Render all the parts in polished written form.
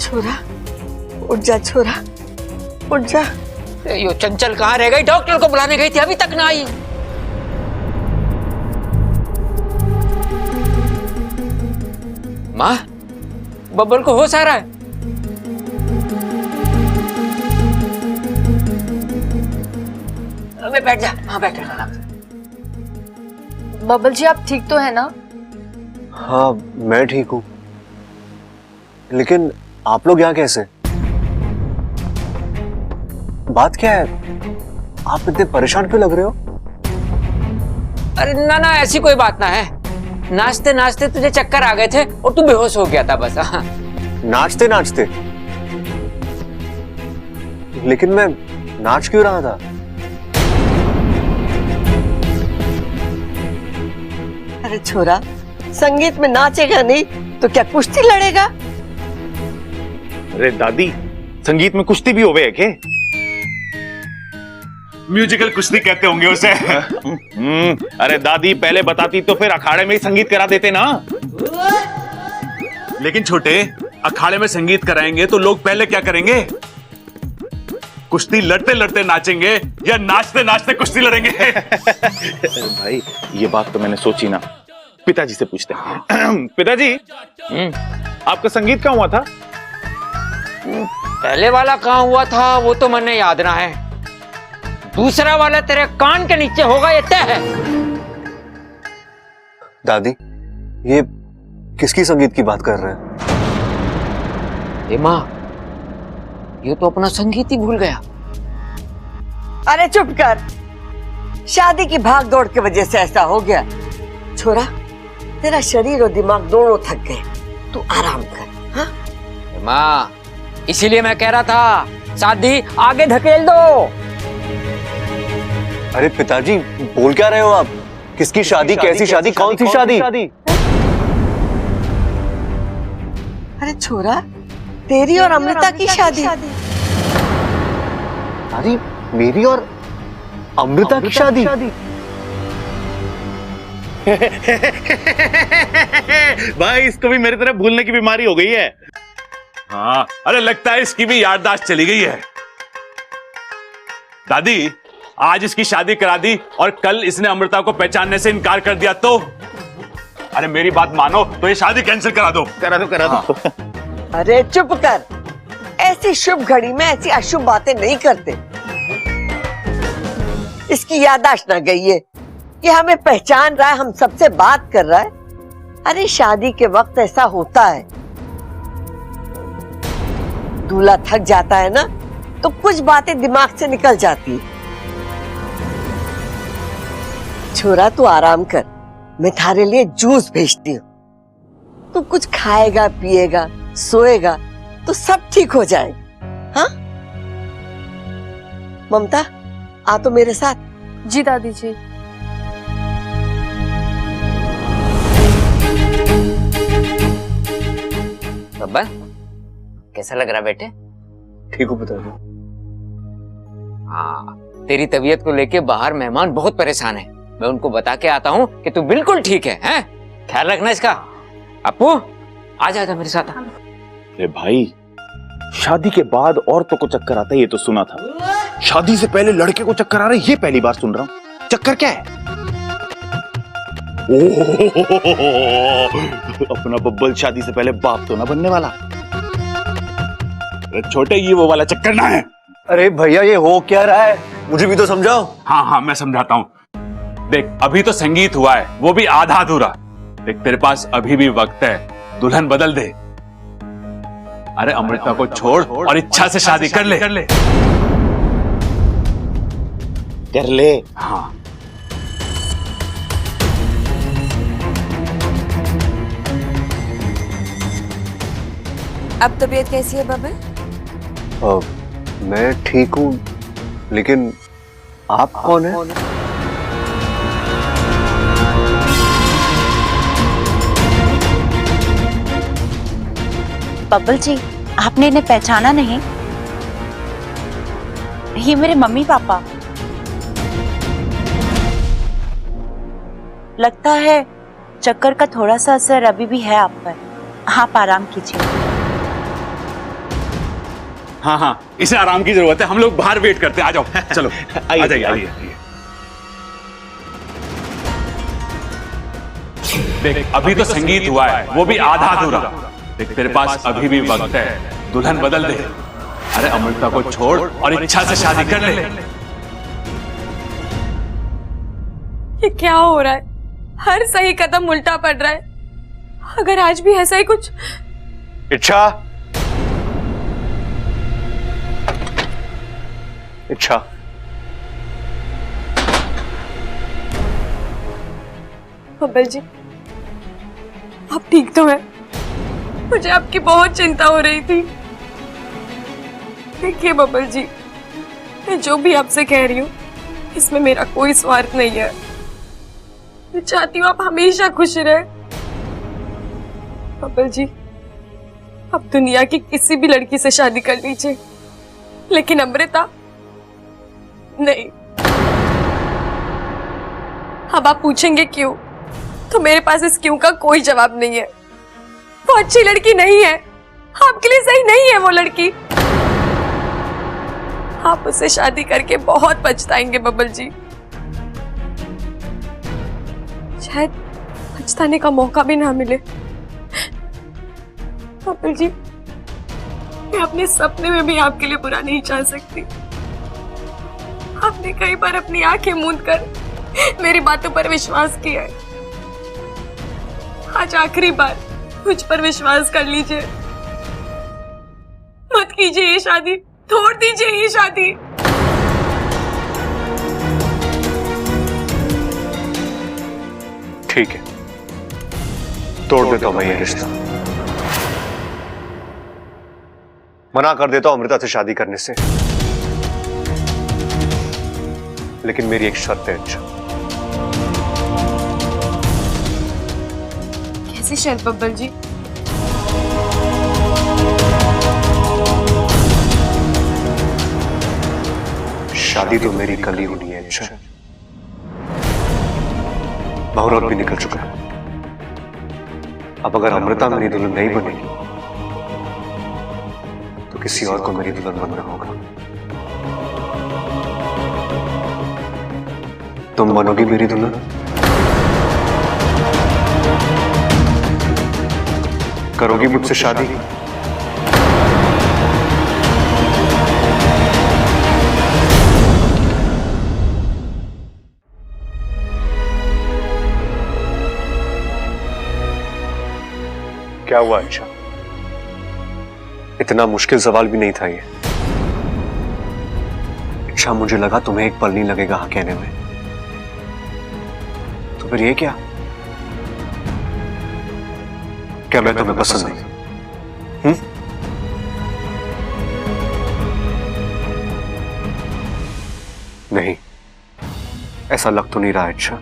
छोरा, उठ जा छोरा, उठ जा। यो चंचल कहाँ रह गई? डॉक्टर को बुलाने गई थी, अभी तक ना आई। माँ, बब्बल को होश आ रहा है? अबे बैठ जा, हाँ बैठ जा। बबल जी आप ठीक तो है ना? हाँ मैं ठीक हूँ, लेकिन आप लोग यहाँ कैसे? बात क्या है? आप इतने परेशान क्यों लग रहे हो? अरे ना ना, ऐसी कोई बात ना है। नाचते नाचते तुझे चक्कर आ गए थे और तू बेहोश हो गया था बस। हाँ। नाचते नाचते? लेकिन मैं नाच क्यों रहा था? अरे छोरा, संगीत में नाचेगा नहीं तो क्या कुश्ती लड़ेगा? अरे दादी, संगीत में कुश्ती भी होवे है के? म्यूजिकल कुश्ती कहते होंगे उसे। अरे दादी, पहले बताती तो फिर अखाड़े में ही संगीत करा देते ना। लेकिन छोटे, अखाड़े में संगीत कराएंगे तो लोग पहले क्या करेंगे? कुश्ती लड़ते लड़ते नाचेंगे या नाचते नाचते कुश्ती लड़ेंगे? भाई ये बात तो मैंने सोची ना, पिताजी से पूछते हैं। पिताजी, आपका संगीत कहाँ हुआ था? पहले वाला कहाँ हुआ था वो तो मैंने याद ना है, दूसरा वाला तेरे कान के नीचे होगा, ये तय है। दादी, ये किसकी संगीत की बात कर रहे हैं? ए माँ, ये तो अपना संगीत ही भूल गया। अरे चुप कर, शादी की भाग दौड़ की वजह से ऐसा हो गया। छोरा, तेरा शरीर और दिमाग दोनों थक गए, तू आराम कर। हाँ? ए माँ, इसीलिए मैं कह रहा था शादी आगे धकेल दो। अरे पिताजी, बोल क्या रहे हो आप? किसकी शादी? कैसी शादी? कौन सी शादी? अरे छोरा, तेरी और अमृता की शादी। अरे मेरी और अमृता की शादी? भाई इसको भी मेरी तरह भूलने की बीमारी हो गई है। हाँ, अरे लगता है इसकी भी याददाश्त चली गई है। दादी, आज इसकी शादी करा दी और कल इसने अमृता को पहचानने से इनकार कर दिया तो? अरे मेरी बात मानो तो ये शादी कैंसिल करा दो। करा दो। अरे चुप कर, ऐसी शुभ घड़ी में ऐसी अशुभ बातें नहीं करते। इसकी याददाश्त ना गई है, ये हमें पहचान रहा है, हम सबसे बात कर रहा है। अरे शादी के वक्त ऐसा होता है, दूल्हा थक जाता है ना तो कुछ बातें दिमाग से निकल जाती है। छोरा तू आराम कर, मैं थारे लिए जूस भेजती हूँ। तू कुछ खाएगा, पिएगा, सोएगा तो सब ठीक हो जाएगा। हाँ ममता, आ तो मेरे साथ। जी दादी जी। बब्बा, कैसा लग रहा बेटे? ठीक हूँ पिताजी। हाँ, तेरी तबीयत को लेके बाहर मेहमान बहुत परेशान है, मैं उनको बता के आता हूँ कि तू बिल्कुल ठीक है। हैं? ख्याल रखना इसका। अपू, आ जा मेरे साथ। अरे भाई, शादी के बाद औरतों को चक्कर आता है ये तो सुना था, शादी से पहले लड़के को चक्कर आ रहा है ये पहली बार सुन रहा हूँ। चक्कर क्या है? अपना बब्बल शादी से पहले बाप तो ना बनने वाला। अरे छोटे, ये वो वाला चक्कर ना है। अरे भैया, ये हो क्या रहा है? मुझे भी तो समझाओ। हाँ, मैं समझाता हूँ। देख, अभी तो संगीत हुआ है, वो भी आधा अधूरा। देख, तेरे पास अभी भी वक्त है, दुल्हन बदल दे। अरे अमृता को छोड़ और इच्छा से शादी कर ले। कर ले। हाँ। अब तबीयत कैसी है बबल? मैं ठीक हूँ, लेकिन आप कौन है? बबल जी, आपने इन्हें पहचाना नहीं? ये मेरे मम्मी पापा। लगता है चक्कर का थोड़ा सा असर अभी भी है आप पर। आप आराम कीजिए। हाँ हाँ, इसे आराम की जरूरत है, हम लोग बाहर वेट करते हैं, आ जाओ, चलो आइए, आ जाइए, आइए। आइए। देख अभी तो संगीत हुआ है, वो भी आधा अधूरा। देख तेरे पास अभी भी वक्त है, दुल्हन बदल दे। अरे अमृता को छोड़ और इच्छा से शादी कर ले। ये क्या हो रहा है? हर सही कदम उल्टा पड़ रहा है। अगर आज भी ऐसा ही कुछ। इच्छा, इच्छा, बब्बल जी, आप ठीक तो हैं? मुझे आपकी बहुत चिंता हो रही थी। देखिए बब्बल जी, मैं जो भी आपसे कह रही हूँ इसमें मेरा कोई स्वार्थ नहीं है। मैं चाहती हूँ आप हमेशा खुश रहे। बब्बल जी, आप दुनिया की किसी भी लड़की से शादी कर लीजिए, लेकिन अमृता नहीं। अब आप पूछेंगे क्यों, तो मेरे पास इस क्यों का कोई जवाब नहीं है। वो अच्छी लड़की नहीं है, आपके लिए सही नहीं है वो लड़की। आप उससे शादी करके बहुत पछताएंगे बब्बल जी। शायद पछताने का मौका भी ना मिले। बब्बल जी, मैं अपने सपने में भी आपके लिए बुरा नहीं चाह सकती। आपने कई बार अपनी आंखें मूंद कर मेरी बातों पर विश्वास किया है। आज आखिरी बार मुझ पर विश्वास कर लीजिए। मत कीजिए ये शादी, तोड़ दीजिए ये शादी। ठीक है, तोड़ देता हूं मैं ये रिश्ता। मना कर देता हूं अमृता से शादी करने से, लेकिन मेरी एक शर्त है। अच्छा, कैसी शर्त बब्बल जी? शादी तो मेरी कल ही होनी है। अच्छा, मुहूर्त भी निकल चुका है। अब अगर अमृता मेरी दुल्हन नहीं बनेगी तो किसी और को मेरी दुल्हन बनना होगा। तुम बनोगी मेरी दुल्हन? करोगी मुझसे शादी? क्या हुआ? अच्छा, इतना मुश्किल सवाल भी नहीं था ये। अच्छा, मुझे लगा तुम्हें एक पल नहीं लगेगा हाँ कहने में, तो फिर ये क्या? क्या मैं तुम्हें पसंद नहीं? नहीं, ऐसा लग तो नहीं रहा। अच्छा,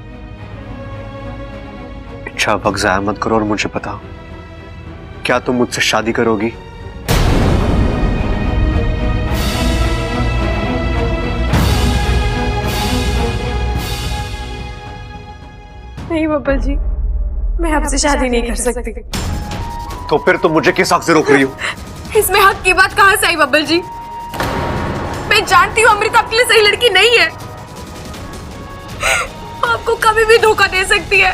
अच्छा वक्त जाया मत करो और मुझे बताओ, क्या तुम मुझसे शादी करोगी? नहीं बब्बल जी, मैं आपसे शादी नहीं कर सकती। तो फिर तुम मुझे किस हक से रोक रही हो? इसमें हक की बात कहां से आई बब्बल जी? मैं जानती हूँ अमृता आपके लिए सही लड़की नहीं है। आपको कभी भी धोखा दे सकती है।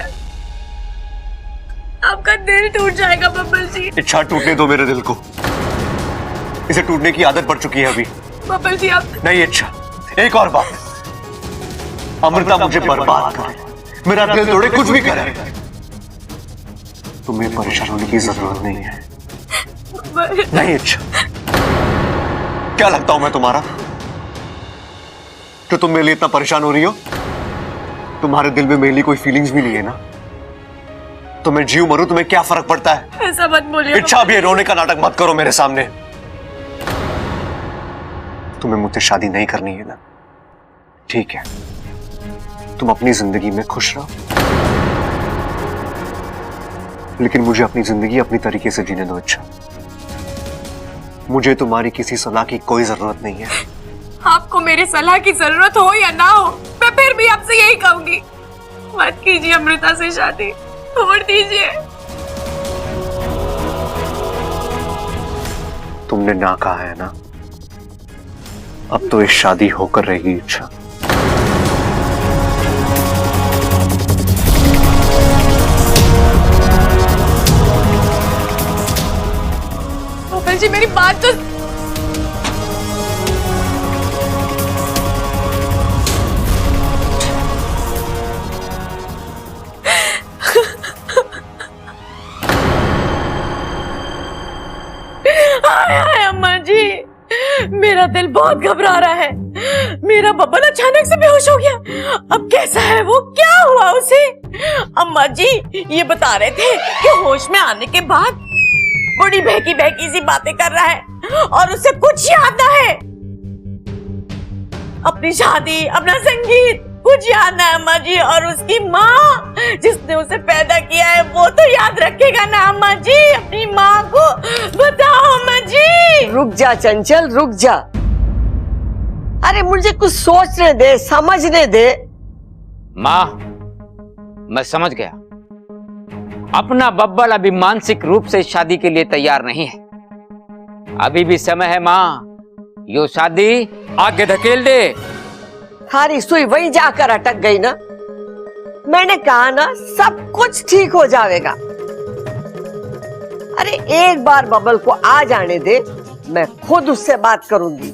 आपका दिल टूट जाएगा बब्बल जी। इच्छा, टूटने दो मेरे दिल को। इसे टूटने की आदत पड़ चुकी है अभी। बब्बल जी आप नहीं इच्छा, एक और बात, अमृता मुझे बर्बाद करे, मेरा दिल तोड़े, कुछ भी करे, तुम्हें परेशान होने की जरूरत नहीं है। नहीं इच्छा, क्या लगता हूं मैं तुम्हारा तो तुम मेरे लिए इतना परेशान हो रही हो? तुम्हारे दिल में मेरे लिए कोई फीलिंग्स भी नहीं है ना? तो मैं जीव मरूं, तुम्हें क्या फर्क पड़ता है? ऐसा मत बोलिए। इच्छा, अभी ये रोने का नाटक मत करो मेरे सामने। तुम्हें मुझसे शादी नहीं करनी है ना? ठीक है, तुम अपनी जिंदगी में खुश रहो, लेकिन मुझे अपनी जिंदगी अपनी तरीके से जीने दो। अच्छा, मुझे तुम्हारी किसी सलाह की कोई जरूरत नहीं है। आपको मेरी सलाह की जरूरत हो या ना हो, मैं फिर भी आपसे यही कहूंगी, मत कीजिए अमृता से शादी, छोड़ दीजिए। तुमने ना कहा है ना, अब तो ये शादी होकर रहेगी इच्छा। गोपाल जी मेरी बात तो हाय अम्मा जी, मेरा दिल बहुत घबरा रहा है। मेरा बब्बन अचानक से बेहोश हो गया। अब कैसा है वो, क्या हुआ उसे? अम्मा जी ये बता रहे थे कि होश में आने के बाद बड़ी बहकी बहकी सी बातें कर रहा है और उसे कुछ याद ना है। अपनी शादी, अपना संगीत कुछ याद ना है अम्मा जी। और उसकी माँ जिसने उसे पैदा किया है वो तो याद रखेगा ना अम्मा जी। अपनी माँ को बताओ अम्मा जी। रुक जा चंचल, रुक जा। अरे मुझे कुछ सोचने दे, समझने दे। माँ, मैं समझ गया। अपना बब्बल अभी मानसिक रूप से शादी के लिए तैयार नहीं है। अभी भी समय है माँ, यो शादी आगे धकेल दे। थारी सुई वहीं जाकर अटक गई ना। मैंने कहा ना सब कुछ ठीक हो जाएगा। अरे एक बार बबल को आ जाने दे, मैं खुद उससे बात करूंगी।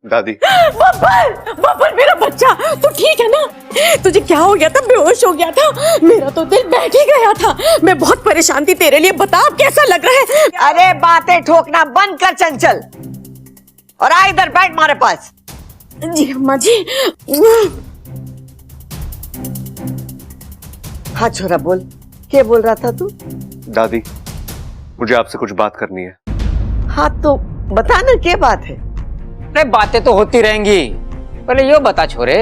दादी। बब्बल, बब्बल मेरा बच्चा, तू ठीक है ना? तुझे क्या हो गया था? बेहोश हो गया था? मेरा तो दिल बैठ ही गया था। मैं बहुत परेशान थी तेरे लिए। बता अब कैसा लग रहा है? अरे बातें ठोकना बंद कर चंचल और आ इधर बैठ हमारे पास। जी अम्मा जी। हाँ छोरा बोल, क्या बोल रहा था तू? दादी मुझे आपसे कुछ बात करनी है। हाँ तो बता ना क्या बात है। अरे बातें तो होती रहेंगी, पहले यो बता छोरे,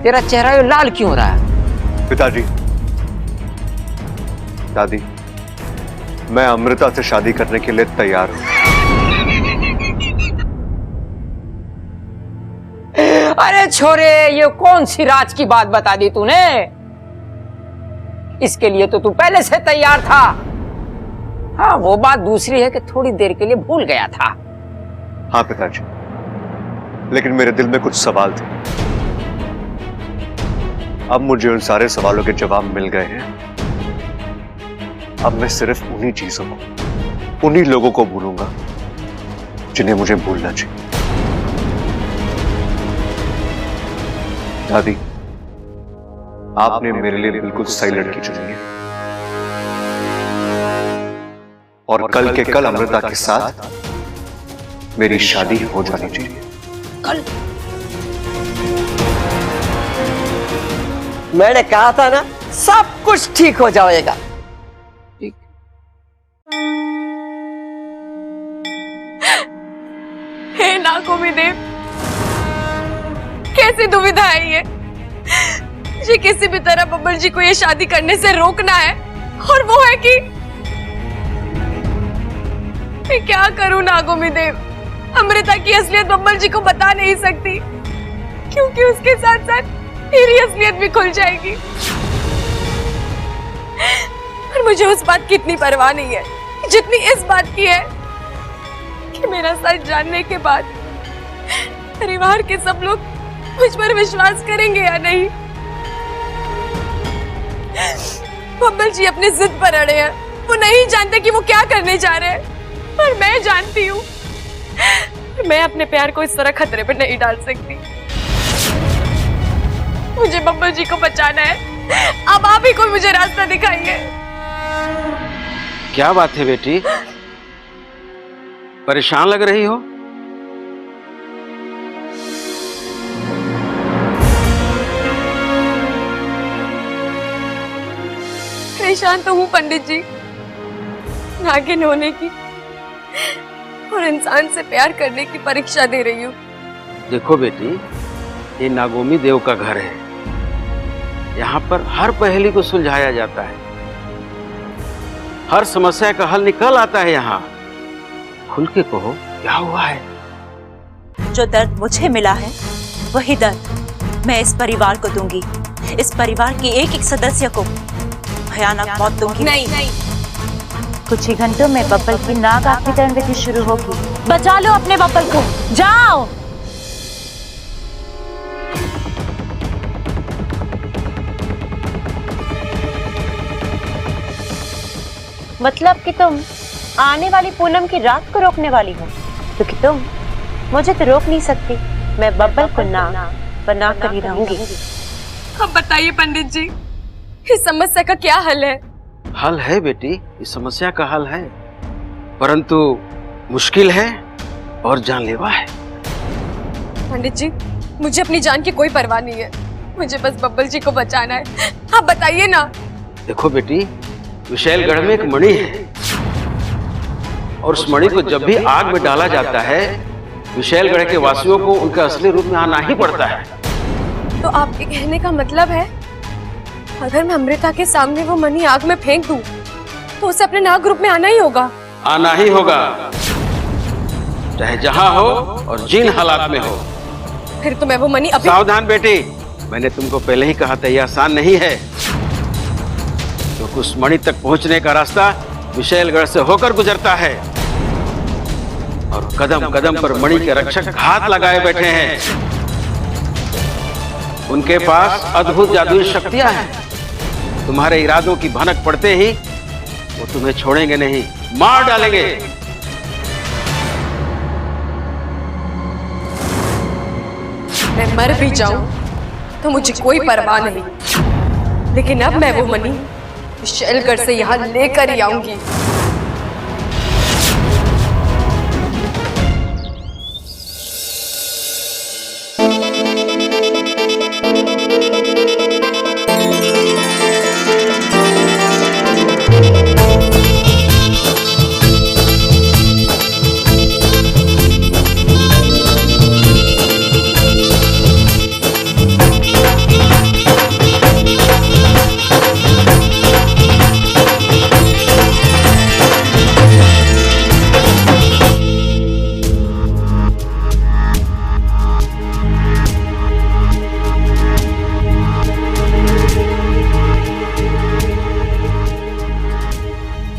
तेरा चेहरा यो लाल क्यों हो रहा है? पिताजी, दादी मैं अमृता से शादी करने के लिए तैयार हूं। अरे छोरे, ये कौन सी राज की बात बता दी तूने? इसके लिए तो तू पहले से तैयार था। हाँ वो बात दूसरी है कि थोड़ी देर के लिए भूल गया था। हाँ पिताजी, लेकिन मेरे दिल में कुछ सवाल थे। अब मुझे उन सारे सवालों के जवाब मिल गए हैं। अब मैं सिर्फ उन्हीं चीजों को, उन्हीं लोगों को भूलूंगा जिन्हें मुझे भूलना चाहिए। दादी आपने मेरे लिए बिल्कुल सही लड़की चुनी है और कल के कल अमृता के साथ मेरी शादी हो जानी चाहिए। कल? मैंने कहा था ना सब कुछ ठीक हो जाएगा। ठीक। हे नागोमी देव, कैसी दुविधा है ये? मुझे किसी भी तरह बब्बल जी को ये शादी करने से रोकना है और वो है कि मैं क्या करूं नागोमी देव? अमृता की असलियत बब्बल जी को बता नहीं सकती क्योंकि उसके साथ साथ मेरी असलियत भी खुल जाएगी। पर मुझे उस बात की इतनी परवाह नहीं है जितनी इस बात की है कि मेरा सच जानने के बाद परिवार के सब लोग मुझ पर विश्वास करेंगे या नहीं। बब्बल जी अपनी जिद पर अड़े हैं। वो नहीं जानते कि वो क्या करने जा रहे हैं, पर मैं जानती हूँ। मैं अपने प्यार को इस तरह खतरे पर नहीं डाल सकती। मुझे बब्बल जी को बचाना है। अब आप ही कोई मुझे रास्ता दिखाइए। क्या बात है बेटी, परेशान लग रही हो? परेशान तो हूँ पंडित जी, नागिन होने की और इंसान से प्यार करने की परीक्षा दे रही हूँ। देखो बेटी, ये नागोमी देव का घर है। यहाँ पर हर पहेली को सुलझाया जाता है, हर समस्या का हल निकल आता है। यहाँ खुल के कहो क्या हुआ है। जो दर्द मुझे मिला है वही दर्द मैं इस परिवार को दूंगी। इस परिवार के एक एक सदस्य को भयानक मौत दूंगी। नहीं, कुछ ही घंटों में बब्बल की नाग आत्मीकरण विधि शुरू होगी। बचा लो अपने बब्बल को, जाओ। मतलब कि तुम आने वाली पूनम की रात को रोकने वाली हो, क्योंकि तुम मुझे तो रोक नहीं सकती। मैं बब्बल को नाग बना कर ही रहूंगी। अब बताइए पंडित जी, इस समस्या का क्या हल है? हल है बेटी, इस समस्या का हल है, परंतु मुश्किल है और जानलेवा है। पंडित जी, मुझे अपनी जान की कोई परवाह नहीं है, मुझे बस बब्बल जी को बचाना है। आप बताइए ना। देखो बेटी, विशैलगढ़ में एक मणि है और उस मणि को जब भी आग में डाला जाता है, विशैलगढ़ के वासियों को उनके असली रूप में आना ही पड़ता है। तो आपके कहने का मतलब है, अगर मैं अमृता के सामने वो मणि आग में फेंक दूं, तो उसे अपने नाग रूप में आना ही होगा? आना ही होगा, चाहे जहां हो और जिन हालात में हो। फिर तो मैं वो मणि अभी... सावधान बेटी, मैंने तुमको पहले ही कहा था, यह आसान नहीं है, क्योंकि उस मणि तक पहुंचने का रास्ता विशैलगढ़ से होकर गुजरता है और कदम कदम पर मणि के रक्षक हाथ लगाए बैठे हैं। उनके पास अद्भुत जादुई शक्तियां हैं। तुम्हारे इरादों की भनक पड़ते ही वो तुम्हें छोड़ेंगे नहीं, मार डालेंगे। मैं मर भी जाऊं तो मुझे कोई परवाह नहीं, लेकिन अब मैं वो मणि विशैलगढ़ से यहाँ लेकर ही आऊंगी।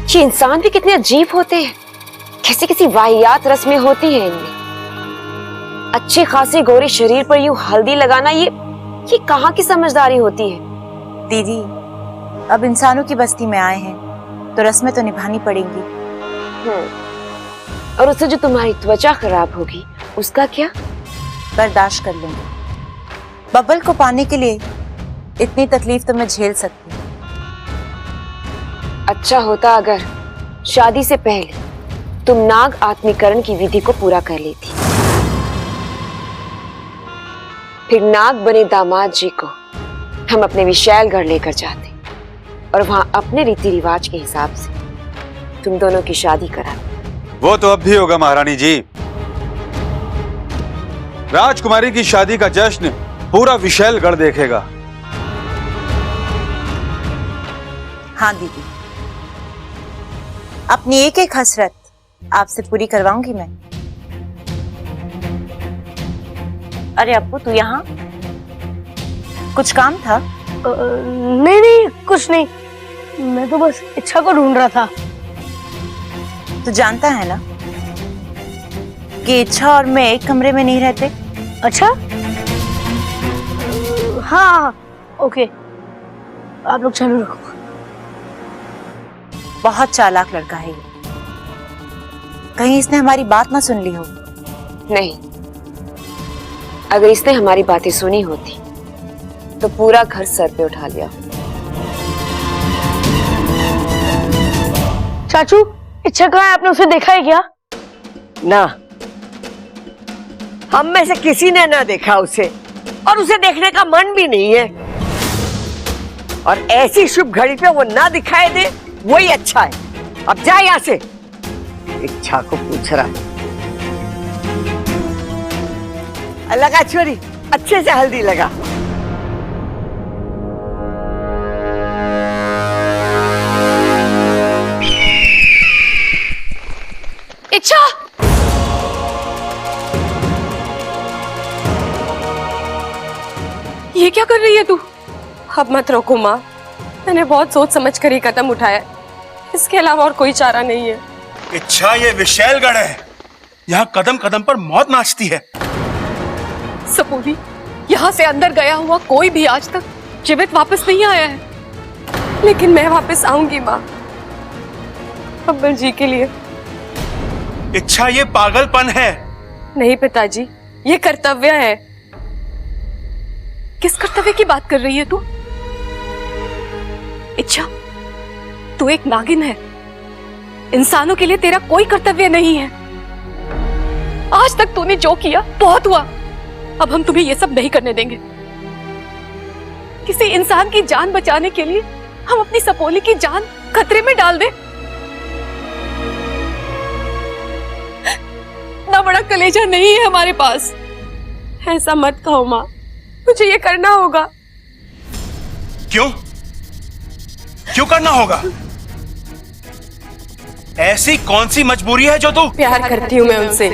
ये इंसान भी कितने अजीब होते हैं, किसी किसी वाहियात रस्में होती हैं इनमें। अच्छी खासी गोरी शरीर पर यूं हल्दी लगाना, ये कहाँ की समझदारी होती है? दीदी, अब इंसानों की बस्ती में आए हैं तो रस्में तो निभानी पड़ेंगी। और उससे जो तुम्हारी त्वचा खराब होगी उसका क्या? बर्दाश्त कर लूंगी। बब्बल को पाने के लिए इतनी तकलीफ तो मैं झेल सकती हूँ। अच्छा होता अगर शादी से पहले तुम नाग आत्मीकरण की विधि को पूरा कर लेती, फिर नाग बने दामाद जी को हम अपने विशैलगढ़ लेकर जाते और वहां अपने रीति रिवाज के हिसाब से तुम दोनों की शादी कराते। वो तो अब भी होगा महारानी जी। राजकुमारी की शादी का जश्न पूरा विशैलगढ़ देखेगा। हाँ दीदी, अपनी एक एक हसरत आपसे पूरी करवाऊंगी मैं। अरे अप्पू, तू यहाँ? कुछ काम था? नहीं नहीं, कुछ नहीं, मैं तो बस इच्छा को ढूंढ रहा था। तू जानता है ना कि इच्छा और मैं एक कमरे में नहीं रहते? अच्छा, हाँ ओके, आप लोग चलो। रखो। बहुत चालाक लड़का है ये, कहीं इसने हमारी बात ना सुन ली हो। नहीं, अगर इसने हमारी बातें सुनी होती तो पूरा घर सर पे उठा लिया। चाचू, इच्छा कहाँ है? आपने उसे देखा है क्या? ना, हम में से किसी ने ना देखा उसे, और उसे देखने का मन भी नहीं है। और ऐसी शुभ घड़ी पे वो ना दिखाई दे, वही अच्छा है। अब जा यहाँ से। इच्छा को पूछ रहा लगा छोरी, अच्छे से हल्दी लगा। इच्छा, ये क्या कर रही है तू? अब मत रोको माँ, मैंने बहुत सोच समझ कर ये कदम उठाया। इसके अलावा और कोई चारा नहीं है। इच्छा ये विशैलगढ़ है, यहाँ कदम कदम पर मौत नाचती है। सपोली, यहाँ से अंदर गया हुआ कोई भी आज तक जीवित वापस नहीं आया है, लेकिन मैं वापस आऊंगी माँ, अब्बल जी के लिए। इच्छा ये पागलपन है। नहीं पिताजी, ये कर्तव्य है। किस कर्तव्य की बात कर रही है तू? इच्छा, तू एक नागिन है, इंसानों के लिए तेरा कोई कर्तव्य नहीं है। आज तक तूने जो किया बहुत हुआ, अब हम तुम्हें ये सब नहीं करने देंगे। किसी इंसान की जान बचाने के लिए हम अपनी सपोली की जान खतरे में डाल दें? इतना बड़ा कलेजा नहीं है हमारे पास। ऐसा मत कहो माँ, मुझे ये करना होगा। क्यों? क्यों करना होगा? ऐसी कौन सी मजबूरी है जो तू? प्यार करती हूँ मैं उनसे।